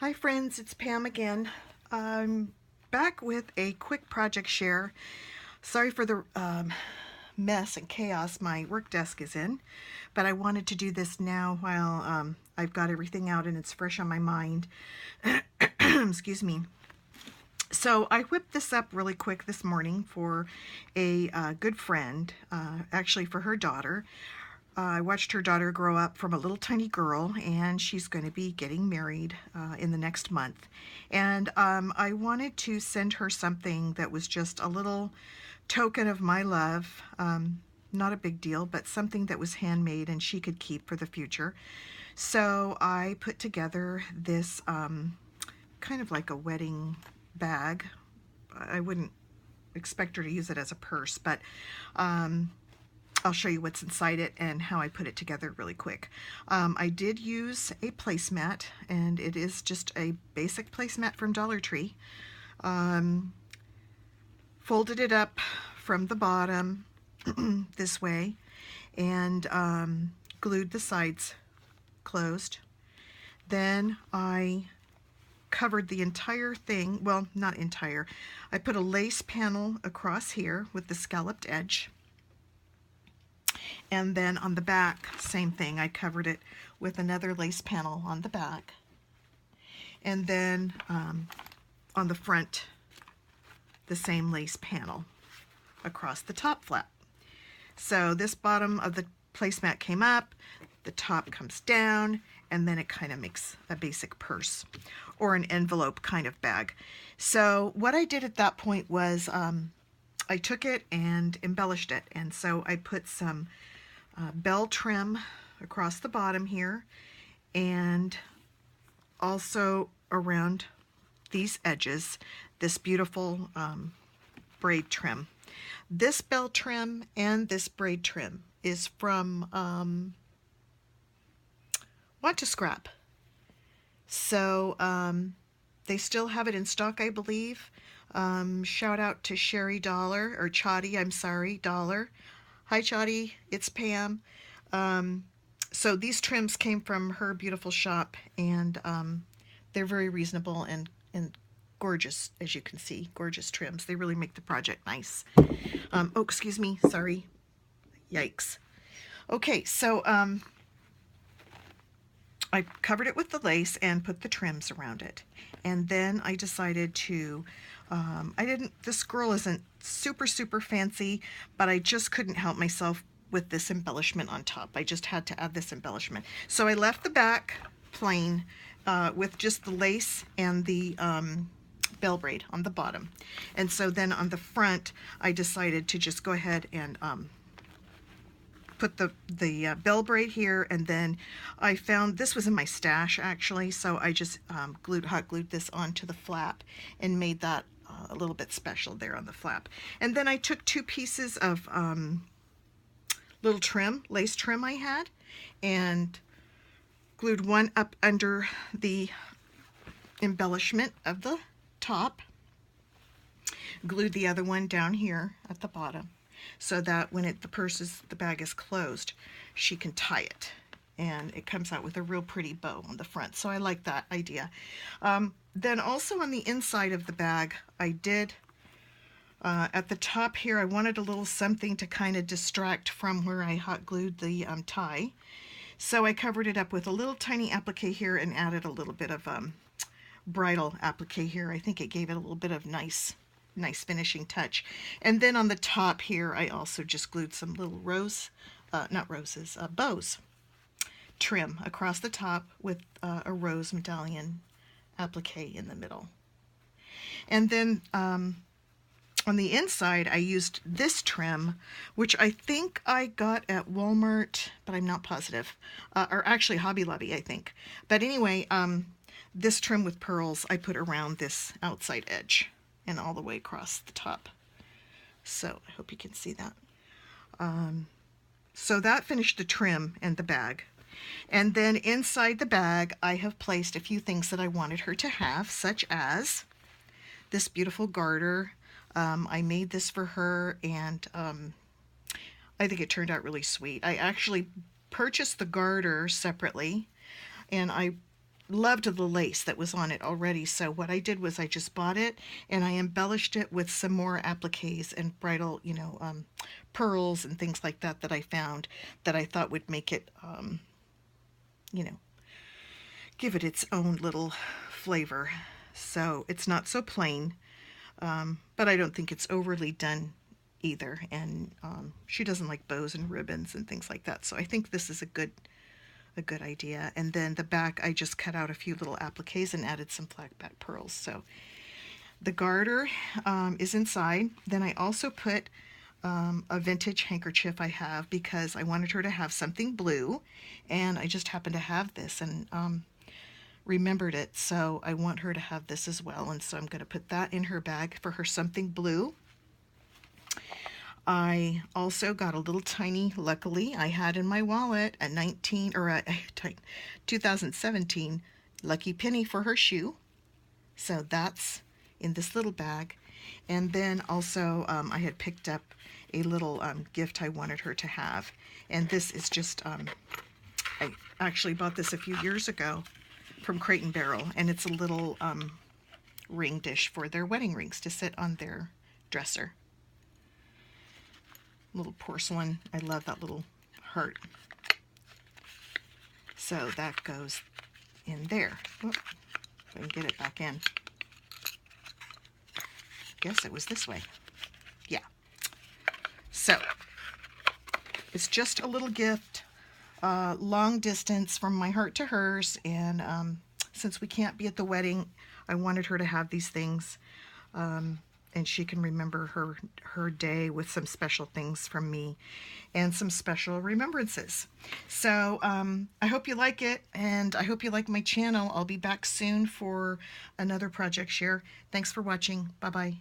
Hi friends, it's Pam again. I'm back with a quick project share. Sorry for the mess and chaos my work desk is in, but I wanted to do this now while I've got everything out and it's fresh on my mind. Excuse me. So I whipped this up really quick this morning for a good friend, actually for her daughter. I watched her daughter grow up from a little tiny girl, and she's going to be getting married in the next month. And I wanted to send her something that was just a little token of my love. Not a big deal, but something that was handmade and she could keep for the future. So I put together this kind of like a wedding bag. I wouldn't expect her to use it as a purse, but I'll show you what's inside it and how I put it together really quick. I did use a placemat, and it is just a basic placemat from Dollar Tree. Folded it up from the bottom this way and glued the sides closed. Then I covered the entire thing, well, not entire. I put a lace panel across here with the scalloped edge. And then on the back, same thing. I covered it with another lace panel on the back. And then on the front, the same lace panel across the top flap. So this bottom of the placemat came up, the top comes down, and then it kind of makes a basic purse or an envelope kind of bag. So what I did at that point was I took it and embellished it, and so I put some bell trim across the bottom here and also around these edges this beautiful braid trim. This bell trim and this braid trim is from Want to Scrap. So they still have it in stock, I believe. Shout out to Chari Dollar, or Chari, I'm sorry, Dollar. Hi Chari, it's Pam. So these trims came from her beautiful shop, and they're very reasonable and gorgeous, as you can see, gorgeous trims. They really make the project nice. Oh, excuse me, sorry. Yikes. Okay, so I covered it with the lace and put the trims around it. And then I decided to, this girl isn't super fancy, but I just couldn't help myself with this embellishment on top. I just had to add this embellishment. So I left the back plain with just the lace and the bell braid on the bottom. And so then on the front, I decided to just go ahead and put the bell braid here, and then I found this was in my stash actually, so I just hot glued this onto the flap and made that a little bit special there on the flap. And then I took two pieces of little trim, lace trim I had, and glued one up under the embellishment of the top, glued the other one down here at the bottom, so that when the bag is closed, she can tie it, and it comes out with a real pretty bow on the front. So I like that idea. Then also on the inside of the bag, I did at the top here, I wanted a little something to kind of distract from where I hot glued the tie. So I covered it up with a little tiny applique here and added a little bit of bridal applique here. I think it gave it a little bit of nice finishing touch. And then on the top here, I also just glued some little bows trim across the top with a rose medallion applique in the middle. And then on the inside, I used this trim, which I think I got at Walmart, but I'm not positive, or actually Hobby Lobby, I think. But anyway, this trim with pearls I put around this outside edge and all the way across the top. So I hope you can see that. So that finished the trim and the bag. And then inside the bag, I have placed a few things that I wanted her to have, such as this beautiful garter. I made this for her, and I think it turned out really sweet. I actually purchased the garter separately, and I loved the lace that was on it already. So what I did was I just bought it and I embellished it with some more appliques and bridal, pearls and things like that that I found that I thought would make it, you know, give it its own little flavor. So it's not so plain, but I don't think it's overly done either. And she doesn't like bows and ribbons and things like that. So I think this is a good idea. And then the back, I just cut out a few little appliques and added some flat back pearls. So the garter is inside. Then I also put a vintage handkerchief I have because I wanted her to have something blue, and I just happened to have this and remembered it, so I want her to have this as well, and so I'm going to put that in her bag for her something blue. I also got a little tiny, luckily I had in my wallet a 2017 lucky penny for her shoe, so that's in this little bag. And then also I had picked up a little gift I wanted her to have, and this is just I actually bought this a few years ago from Crate and Barrel, and it's a little ring dish for their wedding rings to sit on their dresser. Little porcelain. I love that little heart. So that goes in there. Whoop, if I can get it back in. Guess it was this way. Yeah. So it's just a little gift, long distance from my heart to hers, and since we can't be at the wedding, I wanted her to have these things, and she can remember her day with some special things from me and some special remembrances. So I hope you like it, and I hope you like my channel. I'll be back soon for another project share. Thanks for watching. Bye-bye.